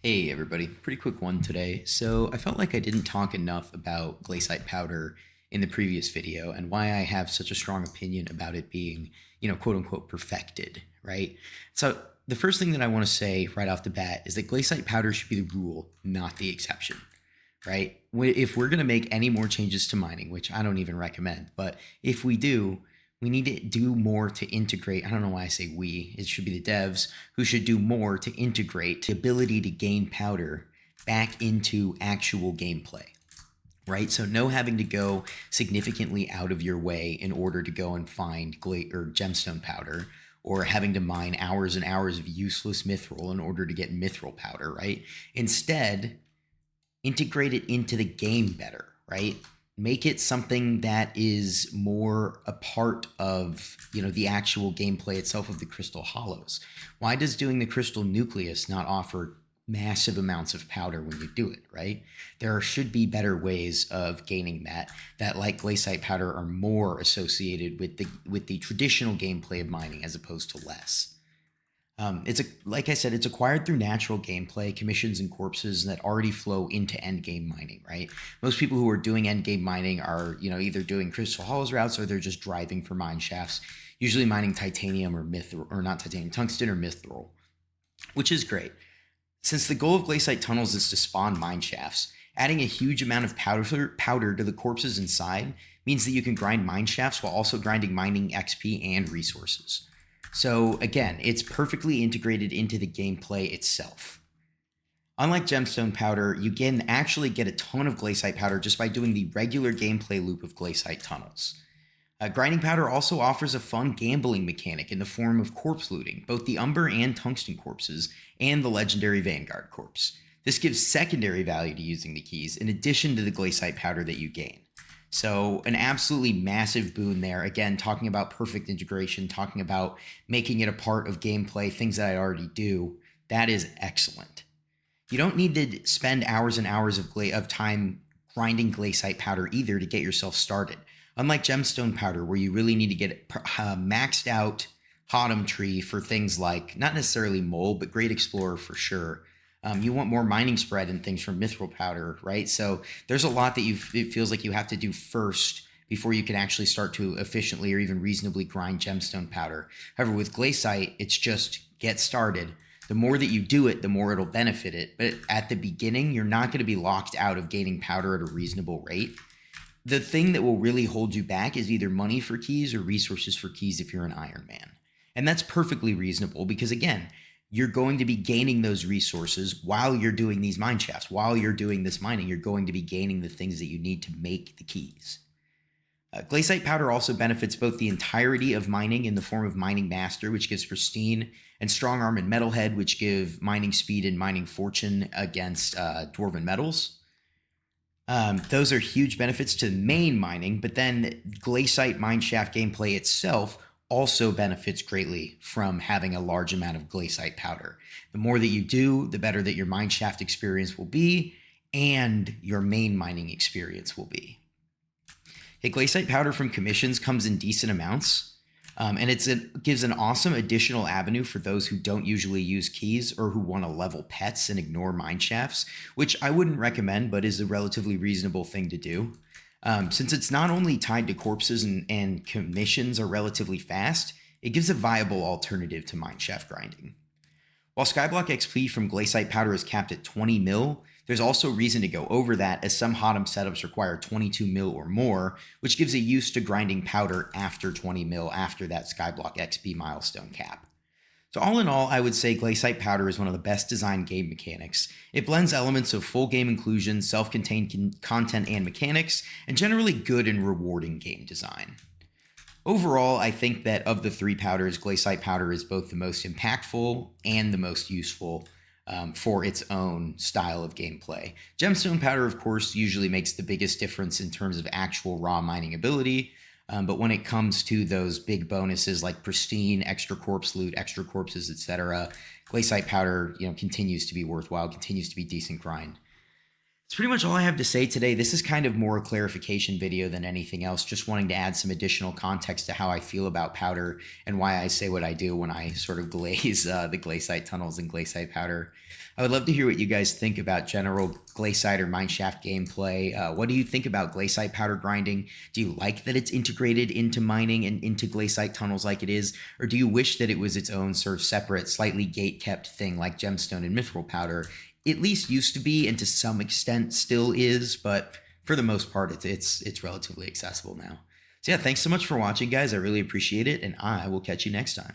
Hey everybody, pretty quick one today. So I felt like I didn't talk enough about Glacite powder in the previous video and why I have such a strong opinion about it being, quote unquote perfected, right? So the first thing that I want to say right off the bat is that Glacite powder should be the rule, not the exception, right? If we're going to make any more changes to mining, which I don't even recommend, but if we do, we need to do more to integrate. I don't know why I say we, it should be the devs who should do more to integrate the ability to gain powder back into actual gameplay, right? So no having to go significantly out of your way in order to go and find or gemstone powder, or having to mine hours and hours of useless mithril in order to get mithril powder, right? Instead, integrate it into the game better, right? Make it something that is more a part of, the actual gameplay itself of the Crystal Hollows. Why does doing the Crystal Nucleus not offer massive amounts of powder when you do it, right? There should be better ways of gaining that like Glacite powder are more associated with the traditional gameplay of mining as opposed to less. Like I said, it's acquired through natural gameplay, commissions, and corpses that already flow into endgame mining, right? Most people who are doing endgame mining are, either doing Crystal Hollows routes or they're just driving for mine shafts, usually mining titanium or mithril, or not titanium, tungsten or mithril, which is great. Since the goal of Glacite tunnels is to spawn mine shafts, adding a huge amount of powder to the corpses inside means that you can grind mine shafts while also grinding mining XP and resources. So again, it's perfectly integrated into the gameplay itself. Unlike gemstone powder, you can actually get a ton of Glacite powder just by doing the regular gameplay loop of Glacite tunnels. Grinding powder also offers a fun gambling mechanic in the form of corpse looting, both the Umber and Tungsten corpses, and the legendary Vanguard corpse. This gives secondary value to using the keys, in addition to the Glacite powder that you gain. So an absolutely massive boon there. Again, talking about perfect integration, talking about making it a part of gameplay, things that I already do. That is excellent. You don't need to spend hours and hours of time grinding Glacite powder either to get yourself started. Unlike gemstone powder, where you really need to get maxed out Hotum tree for things like, not necessarily mole, but Great Explorer for sure. You want more mining spread and things from mithril powder, right? So there's a lot that it feels like you have to do first before you can actually start to efficiently or even reasonably grind gemstone powder. However, with Glacite, it's just get started. The more that you do it, the more it'll benefit it. But at the beginning, you're not going to be locked out of gaining powder at a reasonable rate. The thing that will really hold you back is either money for keys or resources for keys if you're an Iron Man. And that's perfectly reasonable because, again, you're going to be gaining those resources while you're doing these mine shafts. While you're doing this mining, you're going to be gaining the things that you need to make the keys. Glacite powder also benefits both the entirety of mining in the form of Mining Master, which gives pristine, and Strong Arm and Metalhead, which give mining speed and mining fortune against dwarven metals. Those are huge benefits to main mining, but then Glacite mineshaft gameplay itself also benefits greatly from having a large amount of Glacite powder. The more that you do, the better that your mineshaft experience will be, and your main mining experience will be. Hey, Glacite powder from commissions comes in decent amounts, and it gives an awesome additional avenue for those who don't usually use keys or who want to level pets and ignore mineshafts, which I wouldn't recommend, but is a relatively reasonable thing to do. Since it's not only tied to corpses and commissions are relatively fast, it gives a viable alternative to mineshaft grinding. While Skyblock XP from Glacite powder is capped at 20 mil, there's also reason to go over that as some Hotum setups require 22 mil or more, which gives a use to grinding powder after 20 mil after that Skyblock XP milestone cap. So all in all, I would say Glacite powder is one of the best designed game mechanics. It blends elements of full game inclusion, self-contained content and mechanics, and generally good and rewarding game design. Overall, I think that of the three powders, Glacite powder is both the most impactful and the most useful for its own style of gameplay. Gemstone powder, of course, usually makes the biggest difference in terms of actual raw mining ability. But when it comes to those big bonuses like pristine, extra corpse loot, extra corpses, etc., Glacite powder, continues to be worthwhile, continues to be decent grind. That's pretty much all I have to say today. This is kind of more a clarification video than anything else, just wanting to add some additional context to how I feel about powder and why I say what I do when I sort of glaze the Glacite tunnels and Glacite powder. I would love to hear what you guys think about general Glacite or mineshaft gameplay. What do you think about Glacite powder grinding? Do you like that it's integrated into mining and into Glacite tunnels like it is? Or do you wish that it was its own sort of separate, slightly gate-kept thing like gemstone and mithril powder? At least used to be, and to some extent still is, but for the most part, it's relatively accessible now. So yeah, thanks so much for watching, guys. I really appreciate it, and I will catch you next time.